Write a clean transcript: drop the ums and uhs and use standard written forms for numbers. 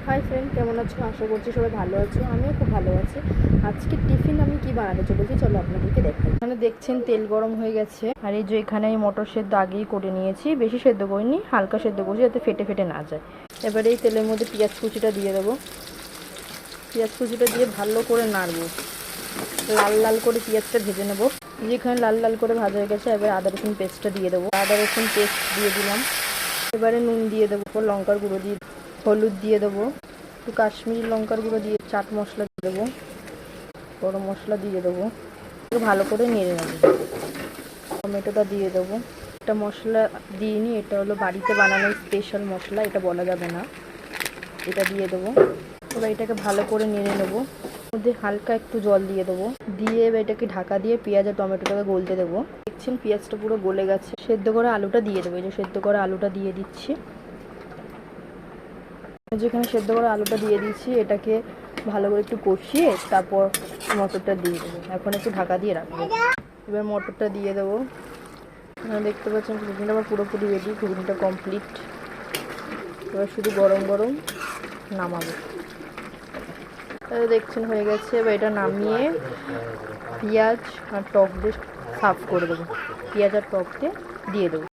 Hi friend, কেমন আছো? আশা করছি সবাই ভালো আছো। আমিও খুব ভালো আছি। আজকে টিফিন আমি কি বানাতে চলেছি চলো আপনাদেরকে দেখাই। এখানে দেখছেন তেল গরম হয়ে গেছে, আর এই যে এখানে এই মটর সেদ্ধ আগেই করে নিয়েছি, বেশি সেদ্ধ করিনি, হালকা সেদ্ধ করছি যাতে ফেটে ফেটে না যায়। এবারে এই তেলের মধ্যে পেঁয়াজ কুচিটা দিয়ে দেবো। পেঁয়াজ কুচিটা দিয়ে ভালো করে নাড়বো, লাল লাল করে পেঁয়াজটা ভেজে নেবো। যেখানে লাল লাল করে ভাজা হয়ে গেছে, এবার আদা রসুন পেস্টটা দিয়ে দেবো। আদা রসুন পেস্ট দিয়ে দিলাম। এবারে নুন দিয়ে দেবো, লঙ্কার গুঁড়ো দিয়ে, হলুদ দিয়ে দেবো, একটু কাশ্মীরি লঙ্কার গুঁড়ো দিয়ে, চাট মশলা দিয়ে দেবো, গরম মশলা দিয়ে দেবো। একটু ভালো করে নেড়ে নেবো। টমেটোটা দিয়ে দেবো। একটা মশলা দিইনি, এটা হলো বাড়িতে বানানো স্পেশাল মশলা, এটা বলা যাবে না। এটা দিয়ে দেবো। এবার এটাকে ভালো করে নেড়ে নেবো। মধ্যে হালকা একটু জল দিয়ে দেবো, দিয়ে এবার এটাকে ঢাকা দিয়ে পেঁয়াজ আর টমেটোটাকে গলতে দেবো। দেখছেন পেঁয়াজটা পুরো গলে গেছে। সেদ্ধ করে আলুটা দিয়ে দেবো। এই যে সেদ্ধ করে আলুটা দিয়ে দিচ্ছি। যেখানে সেদ্ধ করে আলুটা দিয়ে দিচ্ছি, এটাকে ভালো করে একটু কষিয়ে তারপর মটরটা দিয়ে দেবো। এখন একটু ঢাকা দিয়ে রাখবো। এবার মটরটা দিয়ে দেবো। দেখতে পাচ্ছেন ঘুগনিটা আমার পুরোপুরি রেডি, ঘুগনিটা কমপ্লিট। এবার শুধু গরম গরম নামাবো। দেখছেন হয়ে গেছে। এবার এটা নামিয়ে পেঁয়াজ আর টক দিয়ে সার্ভ করে দেবো। পেঁয়াজ আর টক দিয়ে দেবো।